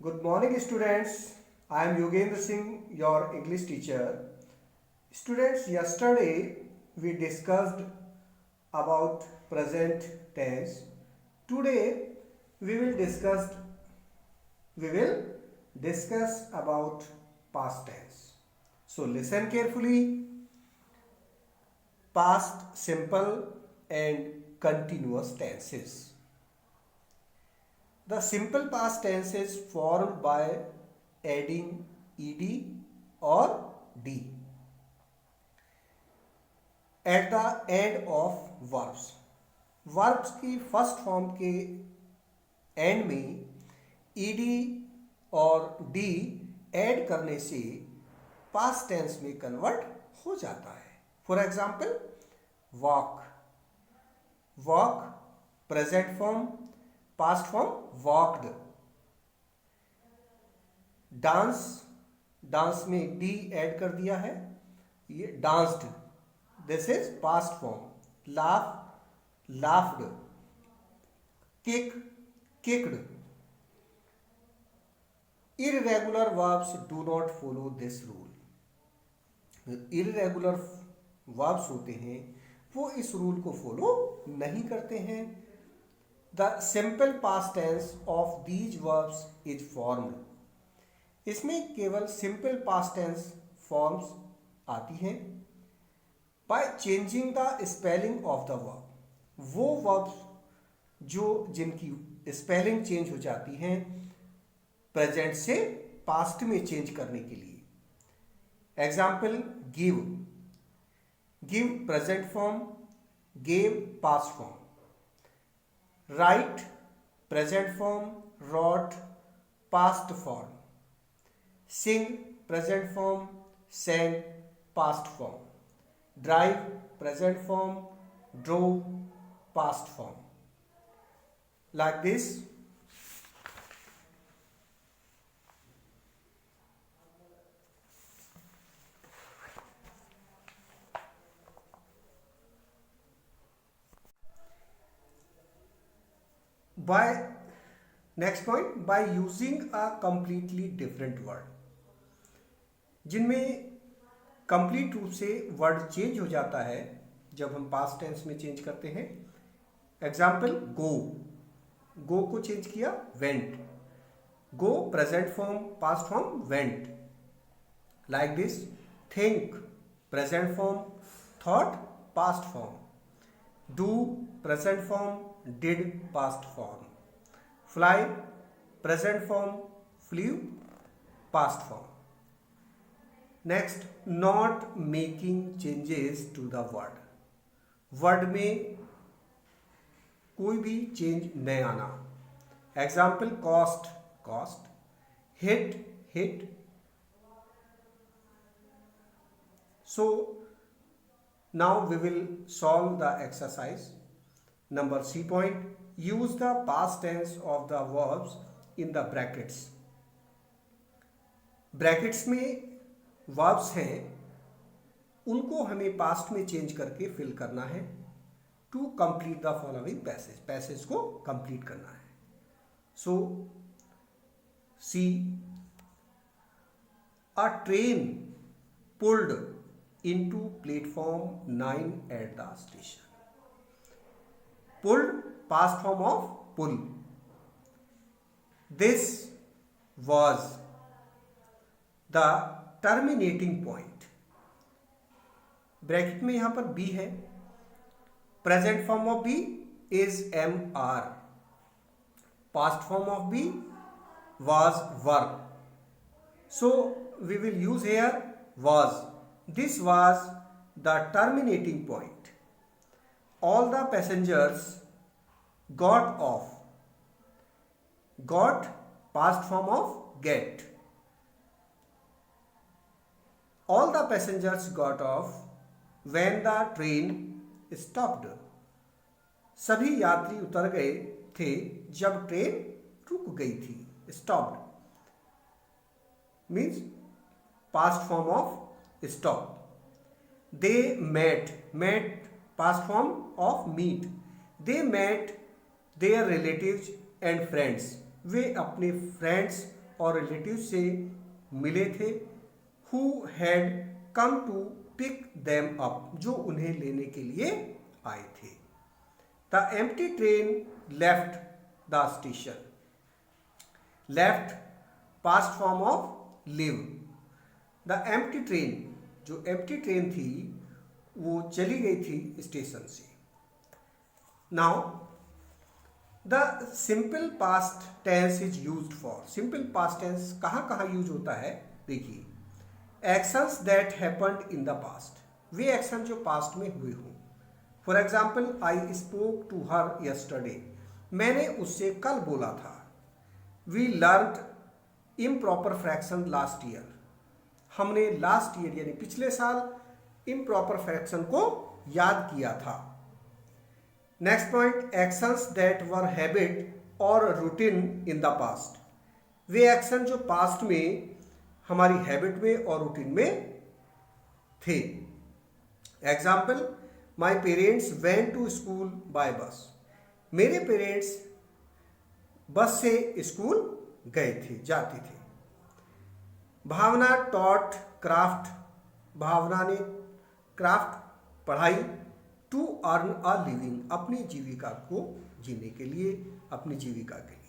Good morning, students. I am Yogendra Singh, your English teacher. Students, yesterday we discussed about present tense. Today we will discuss about past tense. So listen carefully. Past simple and continuous tenses. The simple past tense is formed by adding ed or d at the end of verbs. verbs की first form के and में ed और d add करने से past tense में convert हो जाता है. For example walk. Walk present form, past form walked. Dance, dance में डी ऐड कर दिया है, ये danced. This is past form. Laugh, laughed. Kick, kicked. irregular verbs do not follow this rule. irregular verbs होते हैं वो इस rule को फॉलो नहीं करते हैं. The simple past tense of these verbs is formed. इसमें केवल सिंपल पास्ट टेंस फॉर्म्स आती हैं by changing the spelling of the verb. वो वर्ब्स जो जिनकी स्पेलिंग चेंज हो जाती हैं प्रेजेंट से पास्ट में चेंज करने के लिए. Example give. Give present form, gave past form. Write present form, wrote past form. Sing present form, sang past form. Drive present form, drove past form. Like this. By next point, by using a completely different word. जिनमें complete रूप से word change हो जाता है जब हम past tense में change करते हैं. एग्जाम्पल गो. गो को चेंज किया went. Go present form, past form went. Like this. Think present form, thought past form. Do present form, did past form. Fly present form, flew past form. Next, not making changes to the word. Word में कोई भी change नहीं आना. Example cost, cost. Hit, hit. So now we will solve the exercise. Number C point, use the past tense of the verbs in the brackets. Brackets में verbs हैं उनको हमें past में चेंज करके फिल करना है to complete the following passage. Passage को complete करना है. So see. A train pulled into platform 9 at the station. Pulled past form of pull. This was the terminating point. Bracket में यहां पर बी है. Present form of be is am are. Past form of be was verb. So we will use here was. This was the terminating point. All the passengers got off. Got past form of get. All the passengers got off when the train stopped. सभी यात्री उतर गए थे जब train रुक गई थी. Stopped means past form of stop. They met. Met past form of meet. They met their relatives and friends. वे अपने फ्रेंड्स और रिलेटिव से मिले थे, who had come to pick them up, जो उन्हें लेने के लिए आए थे। The empty train left the station, left past form of leave. The empty train, जो एम्प्टी ट्रेन थी वो चली गई थी स्टेशन से। Now the simple past tense is used for, simple past tense कहाँ कहाँ यूज होता है, देखिए, actions that happened in the past, वे एक्शन जो पास्ट में हुए हों। For example, I spoke to her yesterday, मैंने उससे कल बोला था। We learned improper fraction last year, हमने लास्ट ईयर यानी पिछले साल इम्प्रॉपर फ्रैक्शन को याद किया था। Next point, actions that were habit और रूटीन इन द पास्ट, वे एक्शन जो पास्ट में हमारी हैबिट में और रूटीन में थे। Example, my parents went to school by bus, मेरे पेरेंट्स बस से स्कूल गए थे, जाते थे। भावना टॉट क्राफ्ट, भावना ने क्राफ्ट पढ़ाई, टू अर्न अ लिविंग, अपनी जीविका को जीने के लिए, अपनी जीविका के लिए।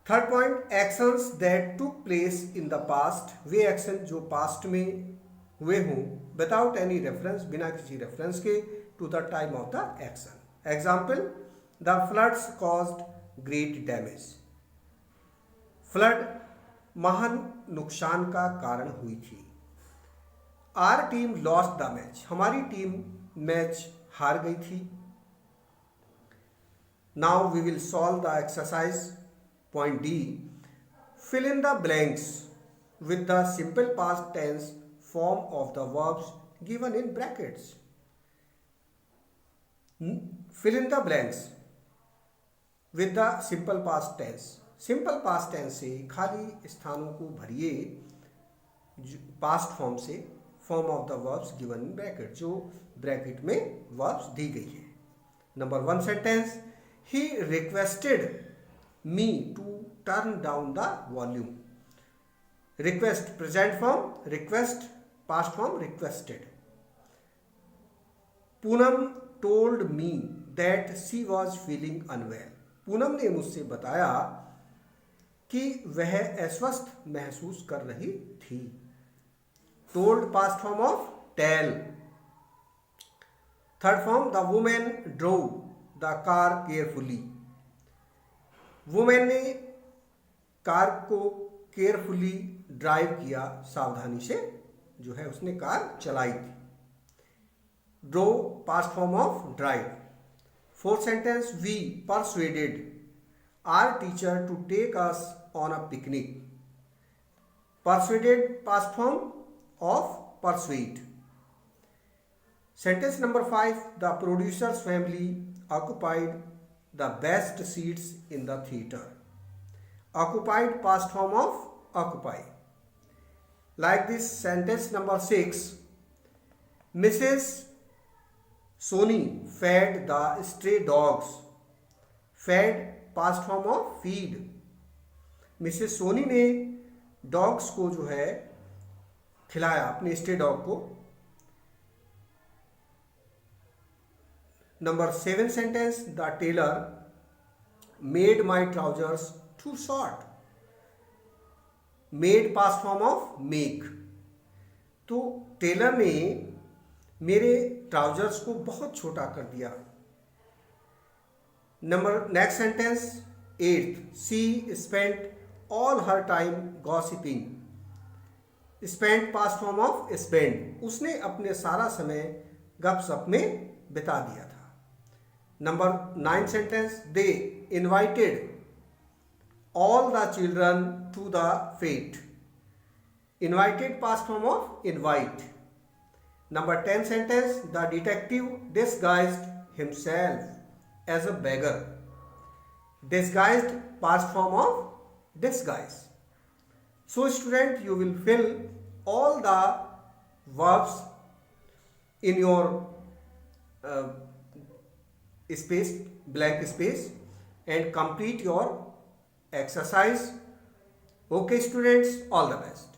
Third point, actions that took place in the past, वे एक्शन जो पास्ट में हुए हों विदाउट एनी रेफरेंस, बिना किसी रेफरेंस के, to the time of the action. Example, the floods caused great damage, flood महान नुकसान का कारण हुई थी। Our team lost the match, हमारी टीम मैच हार गई थी। Now we will solve the exercise point D, fill in the blanks with the simple past tense form of the verbs given in brackets. Fill in the blanks with the simple past tense, simple past tense से खाली स्थानों को भरिए past form से, form of the verbs given in bracket, जो bracket में verbs दी गई है। Number 1 sentence, he requested me to turn down the volume. Request present form, request past form requested. Poonam told me that she was feeling unwell, Poonam ने मुझसे बताया कि वह अस्वस्थ महसूस कर रही थी। Told past form of tell. Third form, the women drove the car carefully, women ने कार को केयरफुली ड्राइव किया, सावधानी से जो है उसने कार चलाई थी। Drove past form of drive. Fourth sentence, we persuaded our teacher to take us on a picnic. Persuaded past form of persuade. Sentence number 5, the producer's family occupied the best seats in the theater. Occupied past form of occupy. Like this, sentence number 6, Mrs. Soni fed the stray dogs. Fed past form of feed. Mrs. Soni ने dogs को जो है खिलाया, अपने stray dog को। Number 7 sentence, the tailor made my trousers too short. Made past form of make, तो tailor ने मेरे ट्राउजर्स को बहुत छोटा कर दिया। Number next sentence 8, she spent all her time gossiping. Spent past form of spend, उसने अपने सारा समय गपशप में बिता दिया था। Number 9 sentence, they invited all the children to the fete. Invited past form of invite. Number 10 sentence, the detective disguised himself as a beggar. Disguised past form of disguise. So student, you will fill all the verbs in your space, blank space, and complete your exercise. Okay students, all the best.